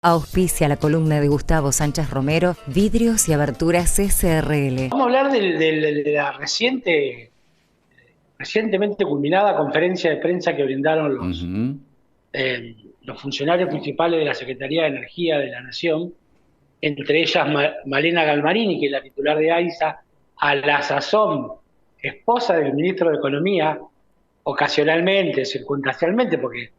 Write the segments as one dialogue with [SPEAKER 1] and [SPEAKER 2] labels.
[SPEAKER 1] Auspicia la columna de Gustavo Sánchez Romero, Vidrios y Aberturas SRL.
[SPEAKER 2] Vamos a hablar de la recientemente culminada conferencia de prensa que brindaron los funcionarios principales de la Secretaría de Energía de la Nación, entre ellas Malena Galmarini, que es la titular de AISA, a la sazón esposa del ministro de Economía, ocasionalmente, circunstancialmente, porque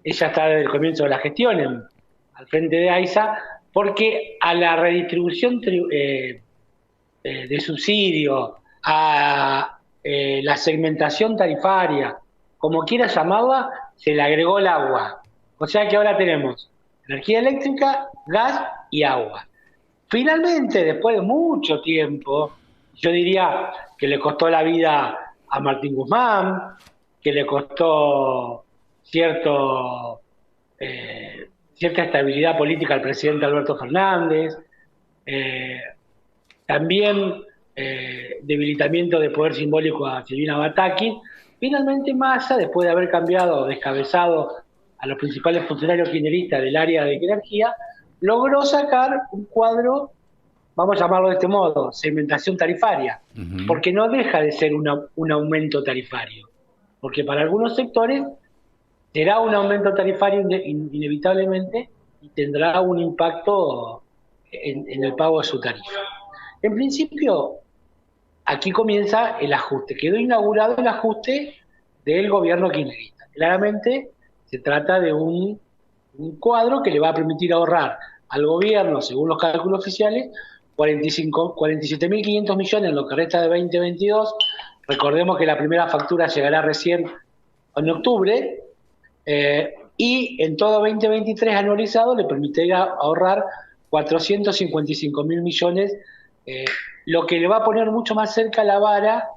[SPEAKER 2] ella está desde el comienzo de la gestión al frente de AISA, porque a la redistribución de subsidio, a la segmentación tarifaria, como quiera llamarla, se le agregó el agua. O sea que ahora tenemos energía eléctrica, gas y agua. Finalmente, después de mucho tiempo, yo diría que le costó la vida a Martín Guzmán, que le costó cierta estabilidad política al presidente Alberto Fernández, también debilitamiento de poder simbólico a Silvina Bataki. Finalmente Massa, después de haber cambiado, descabezado a los principales funcionarios kirchneristas del área de energía, logró sacar un cuadro, vamos a llamarlo de este modo, segmentación tarifaria, porque no deja de ser un aumento tarifario, porque para algunos sectores será un aumento tarifario inevitablemente y tendrá un impacto en el pago de su tarifa. En principio, aquí comienza el ajuste. Quedó inaugurado el ajuste del gobierno kirchnerista. Claramente se trata de un cuadro que le va a permitir ahorrar al gobierno, según los cálculos oficiales, 47.500 millones en lo que resta de 2022. Recordemos que la primera factura llegará recién en octubre, y en todo 2023 anualizado le permitirá ahorrar 455.000 millones, lo que le va a poner mucho más cerca la vara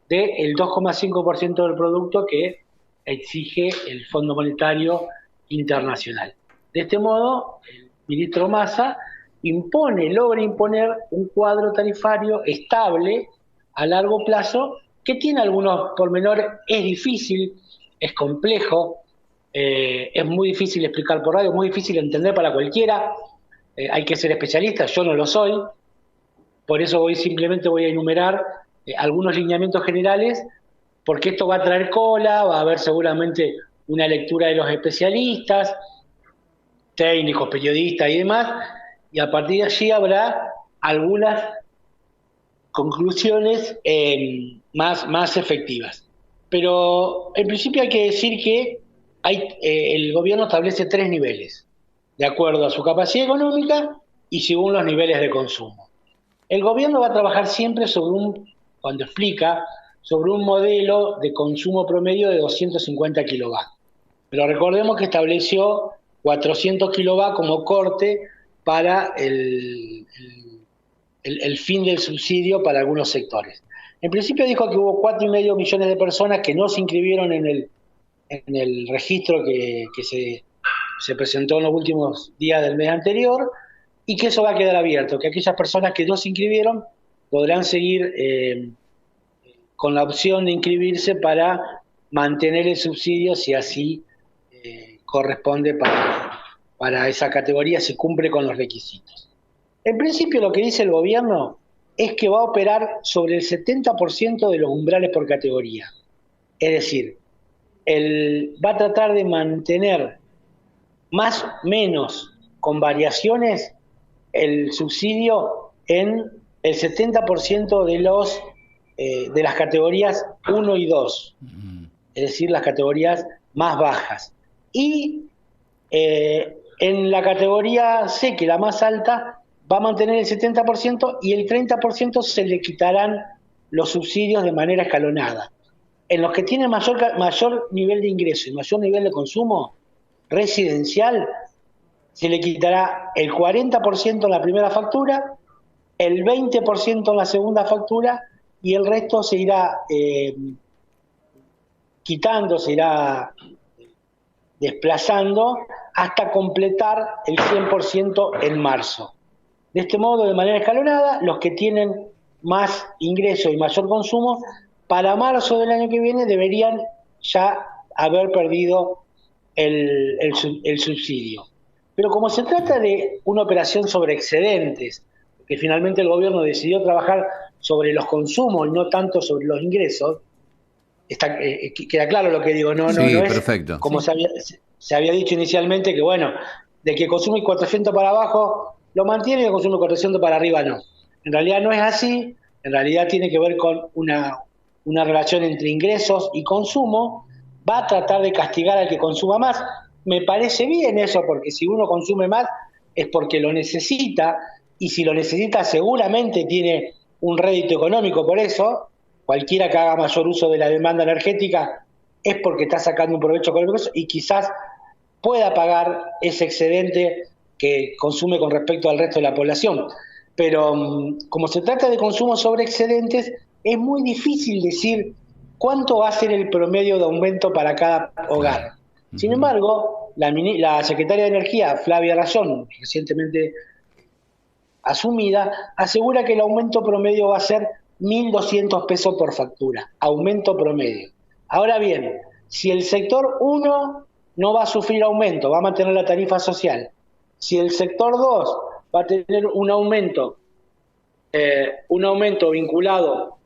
[SPEAKER 2] del 2,5% del producto que exige el Fondo Monetario Internacional. De este modo, el ministro Massa logra imponer un cuadro tarifario estable a largo plazo que tiene algunos pormenores. Es difícil, es complejo, es muy difícil explicar por radio, es muy difícil entender para cualquiera, hay que ser especialista, yo no lo soy, por eso simplemente voy a enumerar algunos lineamientos generales, porque esto va a traer cola, va a haber seguramente una lectura de los especialistas, técnicos, periodistas y demás, y a partir de allí habrá algunas conclusiones más efectivas. Pero en principio hay que decir que el gobierno establece 3 niveles, de acuerdo a su capacidad económica y según los niveles de consumo. El gobierno va a trabajar siempre cuando explica, sobre un modelo de consumo promedio de 250 kilovatios. Pero recordemos que estableció 400 kilovatios como corte para el fin del subsidio para algunos sectores. En principio dijo que hubo 4,5 millones de personas que no se inscribieron en el registro que se presentó en los últimos días del mes anterior, y que eso va a quedar abierto, que aquellas personas que no se inscribieron podrán seguir con la opción de inscribirse para mantener el subsidio si así corresponde para esa categoría, si cumple con los requisitos. En principio lo que dice el gobierno es que va a operar sobre el 70% de los umbrales por categoría. Es decir, va a tratar de mantener más o menos con variaciones el subsidio en el 70% de las categorías 1 y 2, es decir, las categorías más bajas. Y en la categoría C, que es la más alta, va a mantener el 70% y el 30% se le quitarán los subsidios de manera escalonada. En los que tienen mayor nivel de ingreso y mayor nivel de consumo residencial, se le quitará el 40% en la primera factura, el 20% en la segunda factura, y el resto se irá quitando, se irá desplazando hasta completar el 100% en marzo. De este modo, de manera escalonada, los que tienen más ingreso y mayor consumo, para marzo del año que viene deberían ya haber perdido el subsidio. Pero como se trata de una operación sobre excedentes, que finalmente el gobierno decidió trabajar sobre los consumos y no tanto sobre los ingresos, queda claro lo que digo, no
[SPEAKER 3] Sí,
[SPEAKER 2] es
[SPEAKER 3] perfecto.
[SPEAKER 2] como se había dicho inicialmente, que bueno, de que consume 400 para abajo lo mantiene y de consume 400 para arriba no. En realidad no es así, en realidad tiene que ver con una relación entre ingresos y consumo. Va a tratar de castigar al que consuma más. Me parece bien eso, porque si uno consume más es porque lo necesita, y si lo necesita seguramente tiene un rédito económico por eso. Cualquiera que haga mayor uso de la demanda energética es porque está sacando un provecho económico y quizás pueda pagar ese excedente que consume con respecto al resto de la población. Pero como se trata de consumo sobre excedentes, es muy difícil decir cuánto va a ser el promedio de aumento para cada hogar.
[SPEAKER 3] Claro.
[SPEAKER 2] Sin embargo, la secretaria de Energía, Flavia Rayón, recientemente asumida, asegura que el aumento promedio va a ser 1.200 pesos por factura, aumento promedio. Ahora bien, si el sector 1 no va a sufrir aumento, va a mantener la tarifa social, si el sector 2 va a tener un aumento vinculado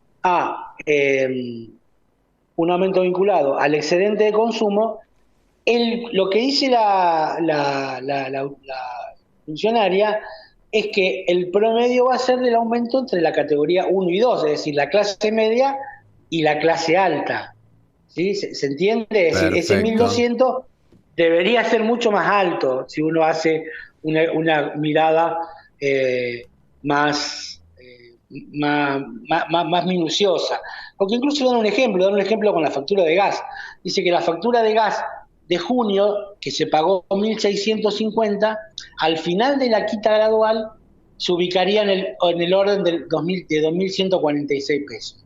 [SPEAKER 2] al excedente de consumo, lo que dice la funcionaria es que el promedio va a ser del aumento entre la categoría 1 y 2, es decir, la clase media y la clase alta. ¿Sí? ¿Se entiende? Es decir, ese 1.200 debería ser mucho más alto si uno hace una mirada más minuciosa. Porque incluso dan un ejemplo con la factura de gas. Dice que la factura de gas de junio, que se pagó 1.650, al final de la quita gradual se ubicaría en el orden de 2.146 pesos.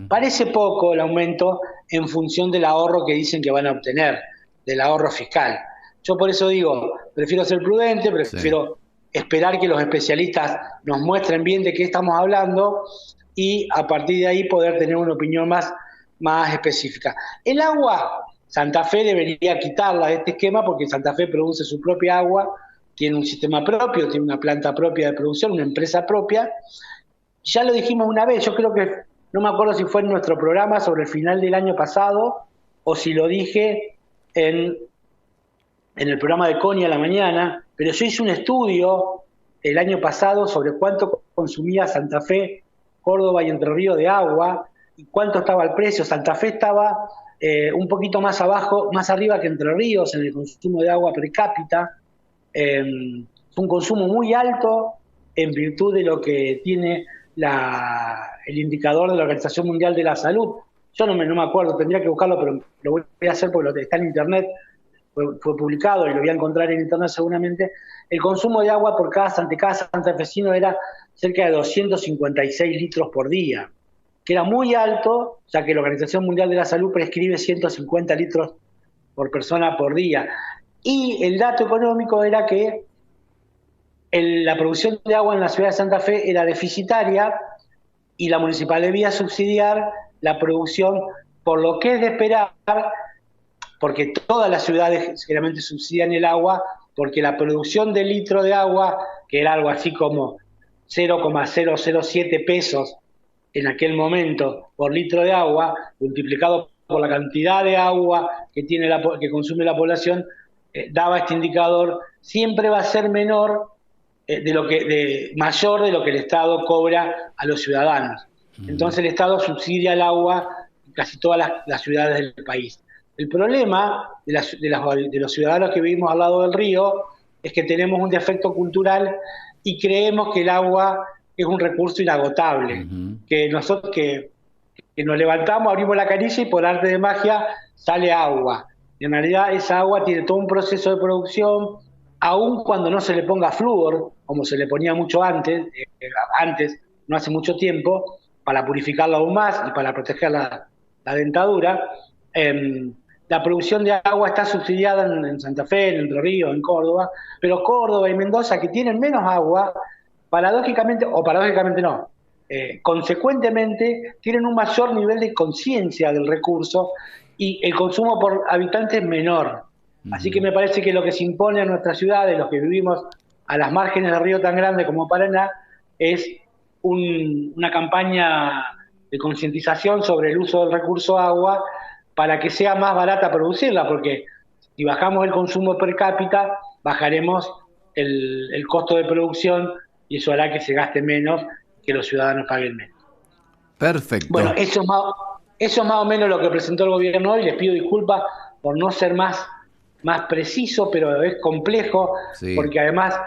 [SPEAKER 2] Parece poco el aumento en función del ahorro que dicen que van a obtener, del ahorro fiscal. Yo por eso digo, prefiero ser prudente, prefiero esperar que los especialistas nos muestren bien de qué estamos hablando y a partir de ahí poder tener una opinión más específica. El agua, Santa Fe debería quitarla de este esquema porque Santa Fe produce su propia agua, tiene un sistema propio, tiene una planta propia de producción, una empresa propia. Ya lo dijimos una vez, yo creo que, no me acuerdo si fue en nuestro programa sobre el final del año pasado o si lo dije en el programa de Connie a la mañana, pero yo hice un estudio el año pasado sobre cuánto consumía Santa Fe, Córdoba y Entre Ríos de agua y cuánto estaba el precio. Santa Fe estaba un poquito más abajo, más arriba que Entre Ríos en el consumo de agua per cápita. Fue un consumo muy alto en virtud de lo que tiene el indicador de la Organización Mundial de la Salud. Yo no me acuerdo, tendría que buscarlo, pero lo voy a hacer porque está en internet, fue publicado y lo voy a encontrar en internet seguramente. El consumo de agua por cada santafesino era cerca de 256 litros por día, que era muy alto, ya que la Organización Mundial de la Salud prescribe 150 litros por persona por día. Y el dato económico era que la producción de agua en la ciudad de Santa Fe era deficitaria y la municipalidad debía subsidiar la producción, por lo que es de esperar, porque todas las ciudades generalmente subsidian el agua, porque la producción de litro de agua, que era algo así como 0,007 pesos en aquel momento por litro de agua, multiplicado por la cantidad de agua que consume la población, daba este indicador, siempre va a ser mayor de lo que el Estado cobra a los ciudadanos. Entonces el Estado subsidia el agua en casi todas las ciudades del país. El problema de los ciudadanos que vivimos al lado del río es que tenemos un defecto cultural y creemos que el agua es un recurso inagotable, que nosotros que nos levantamos, abrimos la canilla y por arte de magia sale agua. En realidad esa agua tiene todo un proceso de producción, aun cuando no se le ponga flúor, como se le ponía mucho antes, no hace mucho tiempo, para purificarla aún más y para proteger la dentadura. La producción de agua está subsidiada en Santa Fe, en Entre Ríos, en Córdoba, pero Córdoba y Mendoza, que tienen menos agua, paradójicamente no, consecuentemente tienen un mayor nivel de conciencia del recurso y el consumo por habitante es menor. Así que me parece que lo que se impone a nuestras ciudades, los que vivimos a las márgenes del río tan grande como Paraná, es una campaña de concientización sobre el uso del recurso agua para que sea más barata producirla, porque si bajamos el consumo per cápita, bajaremos el costo de producción y eso hará que se gaste menos, que los ciudadanos paguen menos. Bueno,
[SPEAKER 3] Perfecto.
[SPEAKER 2] eso es más o menos lo que presentó el gobierno hoy. Les pido disculpas por no ser más preciso, pero es complejo,
[SPEAKER 3] Sí.
[SPEAKER 2] porque además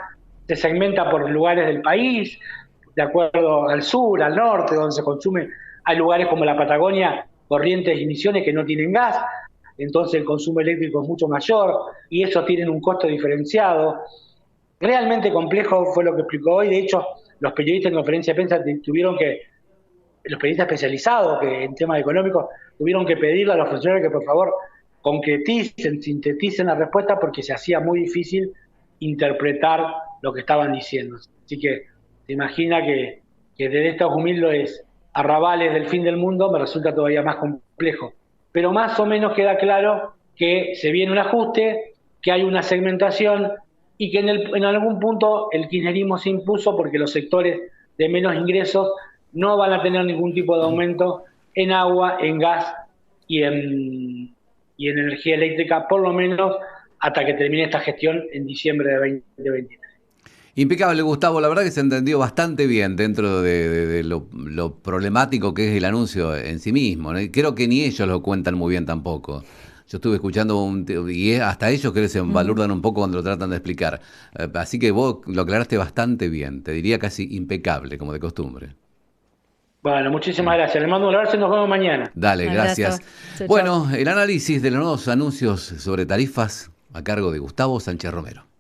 [SPEAKER 2] se segmenta por lugares del país, de acuerdo al sur, al norte, donde se consume. Hay lugares como la Patagonia, Corrientes y Misiones que no tienen gas, entonces el consumo eléctrico es mucho mayor y esos tienen un costo diferenciado. Realmente complejo fue lo que explicó hoy. De hecho, los periodistas en conferencia de prensa los periodistas especializados que en temas económicos tuvieron que pedirle a los funcionarios que por favor concreticen, sinteticen la respuesta porque se hacía muy difícil interpretar lo que estaban diciendo. Así que se imagina que desde estos humildes arrabales del fin del mundo me resulta todavía más complejo. Pero más o menos queda claro que se viene un ajuste, que hay una segmentación y que en algún punto el kirchnerismo se impuso porque los sectores de menos ingresos no van a tener ningún tipo de aumento en agua, en gas y en energía eléctrica, por lo menos hasta que termine esta gestión en diciembre de 2023.
[SPEAKER 3] Impecable, Gustavo. La verdad que se entendió bastante bien dentro de lo problemático que es el anuncio en sí mismo, ¿no? Y creo que ni ellos lo cuentan muy bien tampoco. Yo estuve escuchando y hasta ellos creo que se embalurdan un poco cuando lo tratan de explicar. Así que vos lo aclaraste bastante bien. Te diría casi impecable, como de costumbre.
[SPEAKER 2] Bueno, muchísimas gracias. Les mando un abrazo y nos vemos mañana.
[SPEAKER 3] Dale, gracias.
[SPEAKER 1] Abrazo. Chau, chau.
[SPEAKER 3] Bueno, el análisis de los nuevos anuncios sobre tarifas a cargo de Gustavo Sánchez Romero.